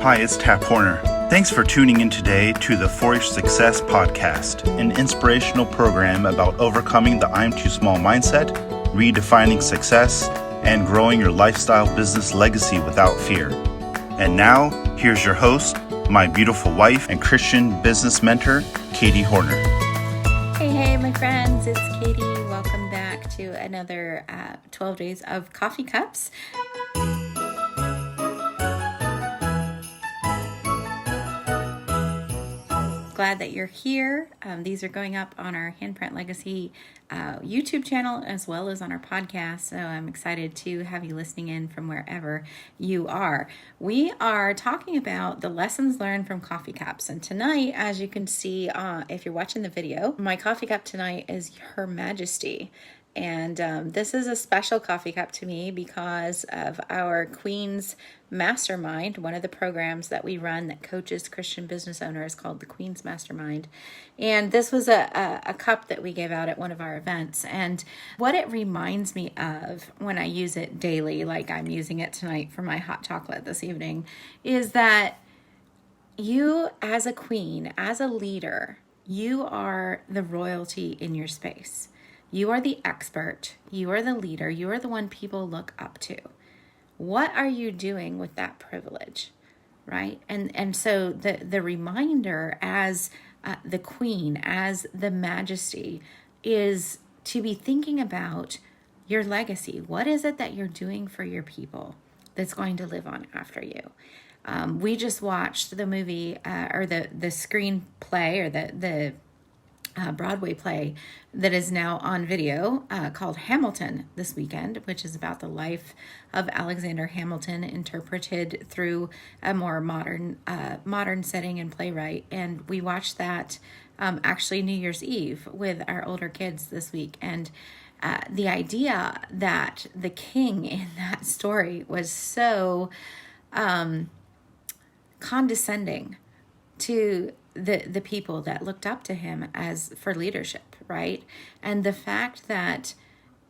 Hi, it's Tap Horner. Thanks for tuning in today to the For Your Success podcast, an inspirational program about overcoming the I'm too small mindset, redefining success, and growing your lifestyle business legacy without fear. And now, here's your host, my beautiful wife and Christian business mentor, Katie Horner. Hey, my friends, it's Katie. Welcome back to another 12 Days of Coffee Cups. Glad that you're here. These are going up on our Handprint Legacy YouTube channel as well as on our podcast. So I'm excited to have you listening in from wherever you are. We are talking about the lessons learned from coffee cups. And tonight, as you can see, if you're watching the video, my coffee cup tonight is Her Majesty. And this is a special coffee cup to me because of our Queen's Mastermind. One of the programs that we run that coaches Christian business owners called the Queen's Mastermind. And this was a cup that we gave out at one of our events. And what it reminds me of when I use it daily, like I'm using it tonight for my hot chocolate this evening, is that you as a queen, as a leader, you are the royalty in your space. You are the expert, you are the leader, you are the one people look up to. What are you doing with that privilege, right? And so the reminder as the queen, as the majesty, is to be thinking about your legacy. What is it that you're doing for your people that's going to live on after you? We just watched the movie or the screenplay or the Broadway play that is now on video called Hamilton this weekend, which is about the life of Alexander Hamilton interpreted through a more modern setting and playwright. And we watched that actually New Year's Eve with our older kids this week. And the idea that the king in that story was so condescending to the people that looked up to him as for leadership, right? And the fact that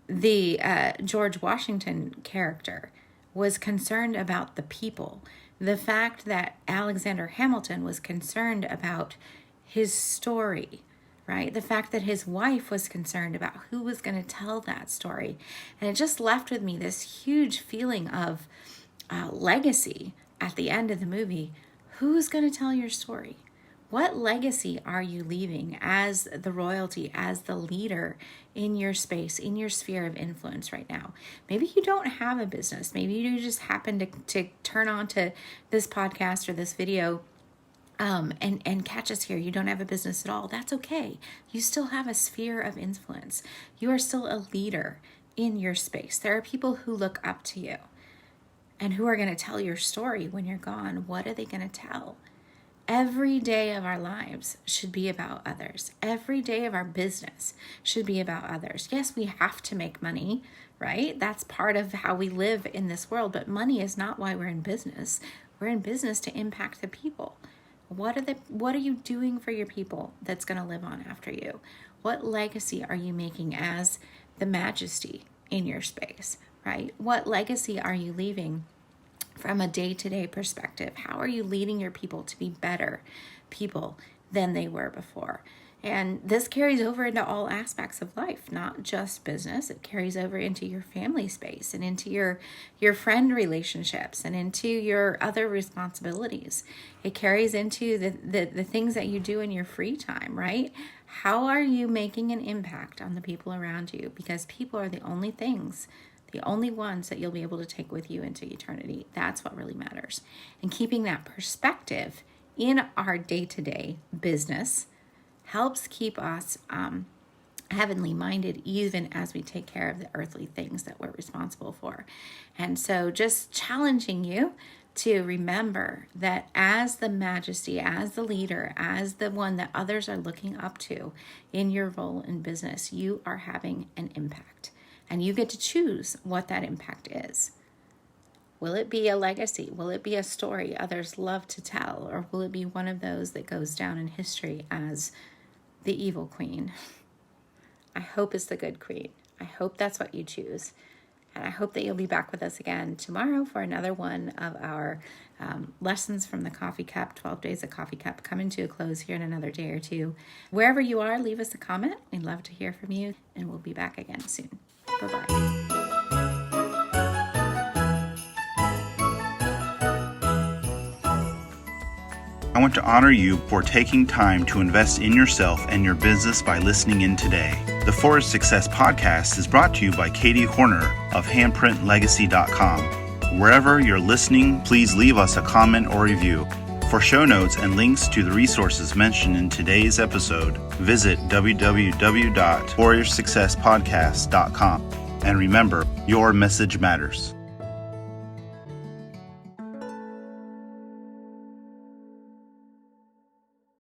the George Washington character was concerned about the people, the fact that Alexander Hamilton was concerned about his story, right? The fact that his wife was concerned about who was going to tell that story. And it just left with me this huge feeling of legacy at the end of the movie. Who's going to tell your story? What legacy are you leaving as the royalty, as the leader in your space, in your sphere of influence right now? Maybe you don't have a business. Maybe you just happen to turn on to this podcast or this video and catch us here. You don't have a business at all. That's okay. You still have a sphere of influence. You are still a leader in your space. There are people who look up to you and who are going to tell your story when you're gone. What are they going to tell? Every day of our lives should be about others. Every day of our business should be about others. Yes, we have to make money, right? That's part of how we live in this world, but money is not why we're in business. We're in business to impact the people. What are you doing for your people that's going to live on after you? What legacy are you making as the majesty in your space, right? What legacy are you leaving from a day-to-day perspective? How are you leading your people to be better people than they were before? And this carries over into all aspects of life, not just business. It carries over into your family space and into your friend relationships and into your other responsibilities. It carries into the things that you do in your free time, right? How are you making an impact on the people around you? Because people are the only ones that you'll be able to take with you into eternity. That's what really matters. And keeping that perspective in our day-to-day business helps keep us heavenly minded, even as we take care of the earthly things that we're responsible for. And so just challenging you to remember that as the majesty, as the leader, as the one that others are looking up to in your role in business, you are having an impact. And you get to choose what that impact is. Will it be a legacy? Will it be a story others love to tell? Or will it be one of those that goes down in history as the evil queen? I hope it's the good queen. I hope that's what you choose. And I hope that you'll be back with us again tomorrow for another one of our lessons from the Coffee Cup, 12 Days of Coffee Cup, coming to a close here in another day or two. Wherever you are, leave us a comment. We'd love to hear from you, and we'll be back again soon. Bye-bye. I want to honor you for taking time to invest in yourself and your business by listening in today. The Forest Success Podcast is brought to you by Katie Horner of handprintlegacy.com. Wherever you're listening, please leave us a comment or review. For show notes and links to the resources mentioned in today's episode, visit www.warriorsuccesspodcast.com. And remember, your message matters.